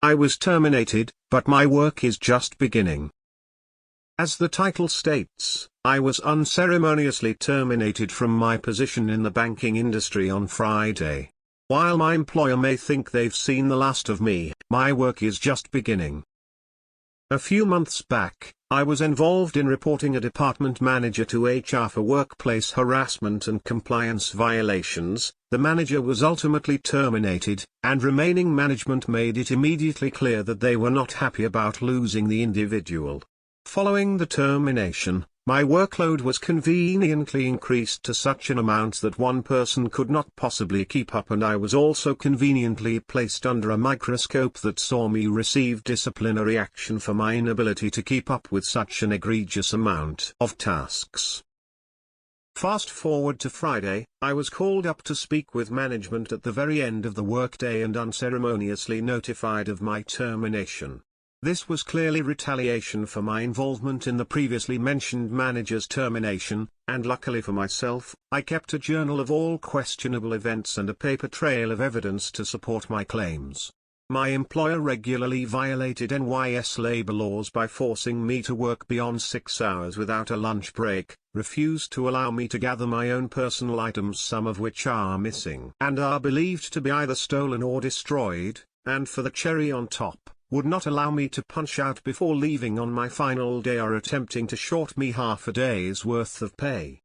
I was terminated, but my work is just beginning. As the title states, I was unceremoniously terminated from my position in the banking industry on Friday. While my employer may think they've seen the last of me, my work is just beginning. A few months back, I was involved in reporting a department manager to HR for workplace harassment and compliance violations. The manager was ultimately terminated, and remaining management made it immediately clear that they were not happy about losing the individual. Following the termination, my workload was conveniently increased to such an amount that one person could not possibly keep up, and I was also conveniently placed under a microscope that saw me receive disciplinary action for my inability to keep up with such an egregious amount of tasks. Fast forward to Friday, I was called up to speak with management at the very end of the workday and unceremoniously notified of my termination. This was clearly retaliation for my involvement in the previously mentioned manager's termination, and luckily for myself, I kept a journal of all questionable events and a paper trail of evidence to support my claims. My employer regularly violated NYS labor laws by forcing me to work beyond 6 hours without a lunch break, refused to allow me to gather my own personal items, some of which are missing and are believed to be either stolen or destroyed, and for the cherry on top, would not allow me to punch out before leaving on my final day or attempting to short me half a day's worth of pay.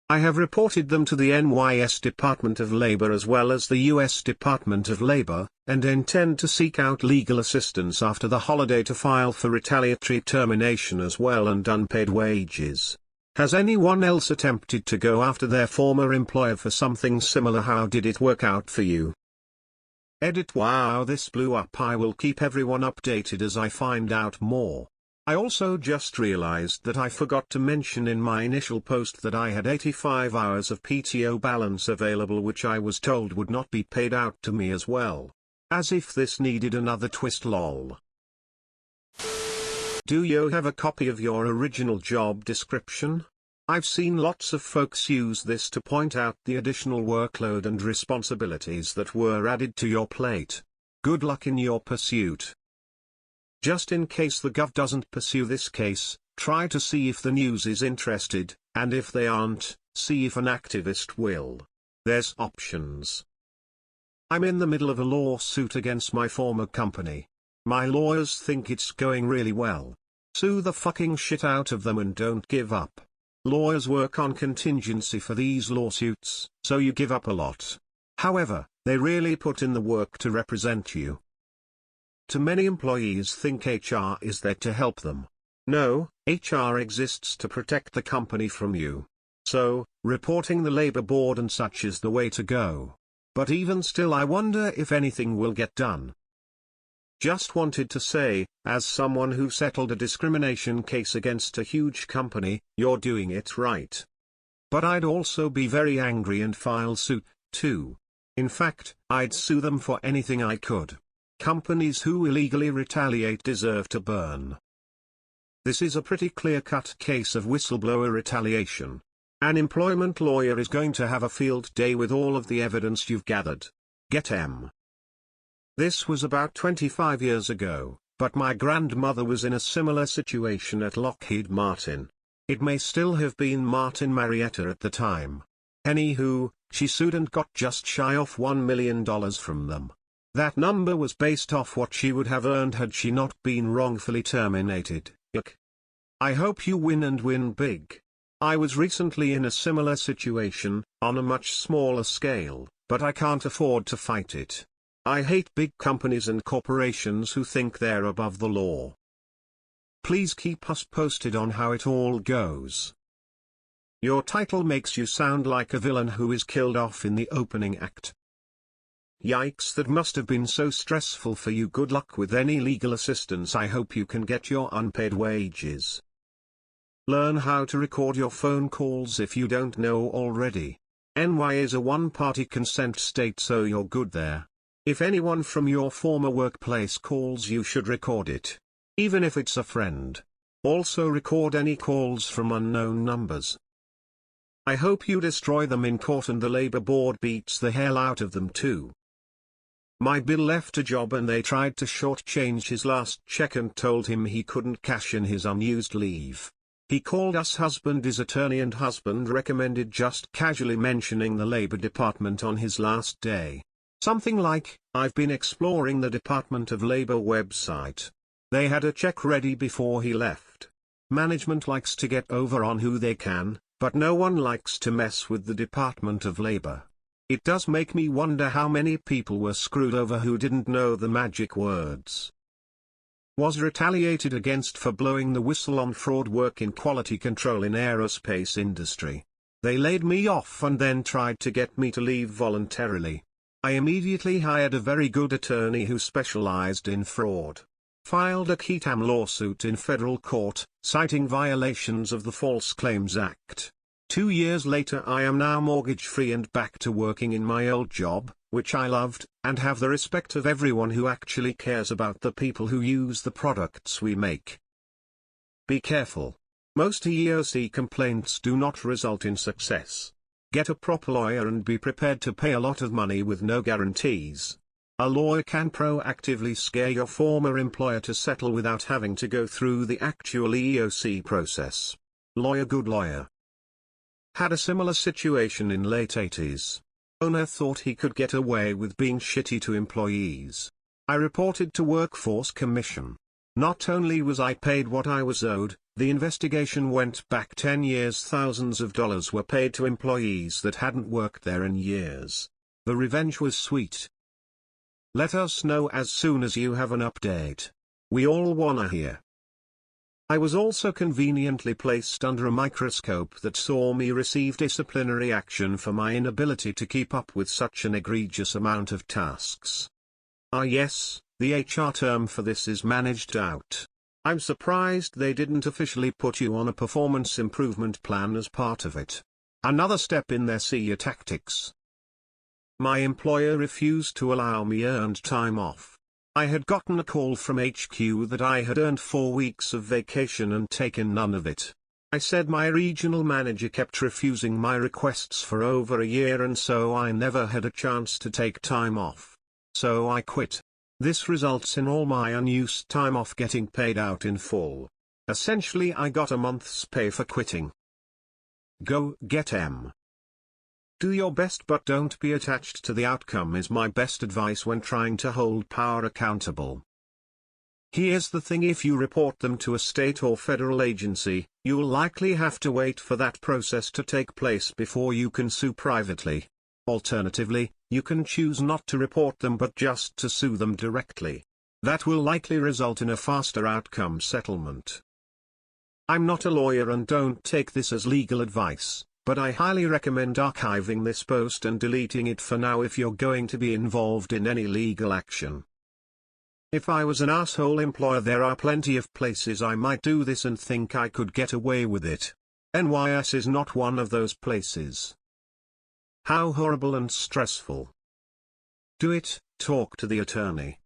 I have reported them to the NYS Department of Labor as well as the US Department of Labor, and intend to seek out legal assistance after the holiday to file for retaliatory termination as well and unpaid wages. Has anyone else attempted to go after their former employer for something similar? How did it work out for you? Edit. Wow, this blew up. I will keep everyone updated as I find out more. I also just realized that I forgot to mention in my initial post that I had 85 hours of PTO balance available, which I was told would not be paid out to me as well. As if this needed another twist, lol. Do you have a copy of your original job description? I've seen lots of folks use this to point out the additional workload and responsibilities that were added to your plate. Good luck in your pursuit. Just in case the Gov doesn't pursue this case, try to see if the news is interested, and if they aren't, see if an activist will. There's options. I'm in the middle of a lawsuit against my former company. My lawyers think it's going really well. Sue the fucking shit out of them and don't give up. Lawyers work on contingency for these lawsuits, so you give up a lot. However, they really put in the work to represent you. Too many employees think HR is there to help them. No, HR exists to protect the company from you. So, reporting the labor board and such is the way to go. But even still, I wonder if anything will get done. Just wanted to say, as someone who settled a discrimination case against a huge company, you're doing it right. But I'd also be very angry and file suit, too. In fact, I'd sue them for anything I could. Companies who illegally retaliate deserve to burn. This is a pretty clear-cut case of whistleblower retaliation. An employment lawyer is going to have a field day with all of the evidence you've gathered. Get em. This was about 25 years ago, but my grandmother was in a similar situation at Lockheed Martin. It may still have been Martin Marietta at the time. Anywho, she sued and got just shy of $1 million from them. That number was based off what she would have earned had she not been wrongfully terminated. Yuck. I hope you win and win big. I was recently in a similar situation, on a much smaller scale, but I can't afford to fight it. I hate big companies and corporations who think they're above the law. Please keep us posted on how it all goes. Your title makes you sound like a villain who is killed off in the opening act. Yikes, that must have been so stressful for you. Good luck with any legal assistance. I hope you can get your unpaid wages. Learn how to record your phone calls if you don't know already. NY is a one-party consent state, so you're good there. If anyone from your former workplace calls, you should record it. Even if it's a friend. Also record any calls from unknown numbers. I hope you destroy them in court and the labor board beats the hell out of them too. My Bill left a job and they tried to shortchange his last check and told him he couldn't cash in his unused leave. He called us husband's attorney and husband recommended just casually mentioning the Labor Department on his last day. Something like, "I've been exploring the Department of Labor website." They had a check ready before he left. Management likes to get over on who they can, but no one likes to mess with the Department of Labor. It does make me wonder how many people were screwed over who didn't know the magic words. Was retaliated against for blowing the whistle on fraud work in quality control in aerospace industry. They laid me off and then tried to get me to leave voluntarily. I immediately hired a very good attorney who specialized in fraud. Filed a qui tam lawsuit in federal court, citing violations of the False Claims Act. 2 years later I am now mortgage-free and back to working in my old job, which I loved, and have the respect of everyone who actually cares about the people who use the products we make. Be careful. Most EEOC complaints do not result in success. Get a proper lawyer and be prepared to pay a lot of money with no guarantees. A lawyer can proactively scare your former employer to settle without having to go through the actual EEOC process. Lawyer good lawyer. Had a similar situation in late 80s. Owner thought he could get away with being shitty to employees. I reported to Workforce Commission. Not only was I paid what I was owed, the investigation went back 10 years. Thousands of dollars were paid to employees that hadn't worked there in years. The revenge was sweet. Let us know as soon as you have an update. We all wanna hear. I was also conveniently placed under a microscope that saw me receive disciplinary action for my inability to keep up with such an egregious amount of tasks. Ah yes, the HR term for this is managed out. I'm surprised they didn't officially put you on a performance improvement plan as part of it. Another step in their see-ya tactics. My employer refused to allow me earned time off. I had gotten a call from HQ that I had earned 4 weeks of vacation and taken none of it. I said my regional manager kept refusing my requests for over a year and so I never had a chance to take time off. So I quit. This results in all my unused time off getting paid out in full. Essentially I got a month's pay for quitting. Go get em. Do your best but don't be attached to the outcome is my best advice when trying to hold power accountable. Here's the thing, if you report them to a state or federal agency, you'll likely have to wait for that process to take place before you can sue privately. Alternatively, you can choose not to report them but just to sue them directly. That will likely result in a faster outcome settlement. I'm not a lawyer and don't take this as legal advice, but I highly recommend archiving this post and deleting it for now if you're going to be involved in any legal action. If I was an asshole employer, there are plenty of places I might do this and think I could get away with it. NYS is not one of those places. How horrible and stressful. Do it, talk to the attorney.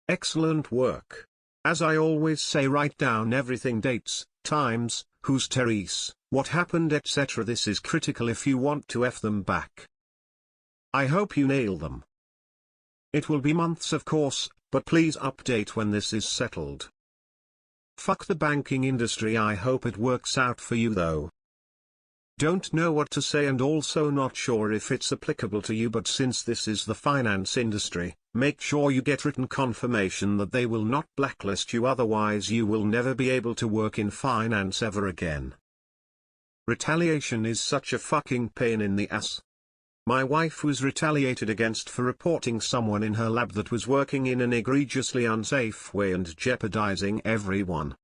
Excellent work. As I always say, write down everything: dates, times, who's Therese, what happened, etc. This is critical if you want to F them back. I hope you nail them. It will be months of course, but please update when this is settled. Fuck the banking industry, I hope it works out for you though. Don't know what to say and also not sure if it's applicable to you, but since this is the finance industry, make sure you get written confirmation that they will not blacklist you, otherwise you will never be able to work in finance ever again. Retaliation is such a fucking pain in the ass. My wife was retaliated against for reporting someone in her lab that was working in an egregiously unsafe way and jeopardizing everyone.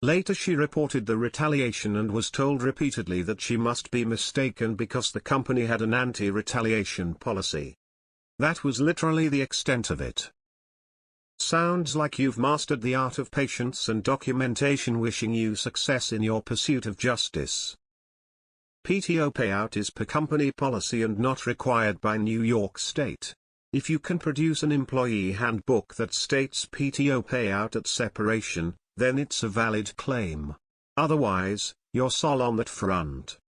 Later she reported the retaliation and was told repeatedly that she must be mistaken because the company had an anti-retaliation policy. That was literally the extent of it. Sounds like you've mastered the art of patience and documentation. Wishing you success in your pursuit of justice. PTO payout is per company policy and not required by New York State. If you can produce an employee handbook that states PTO payout at separation, then it's a valid claim. Otherwise, you're sol on that front.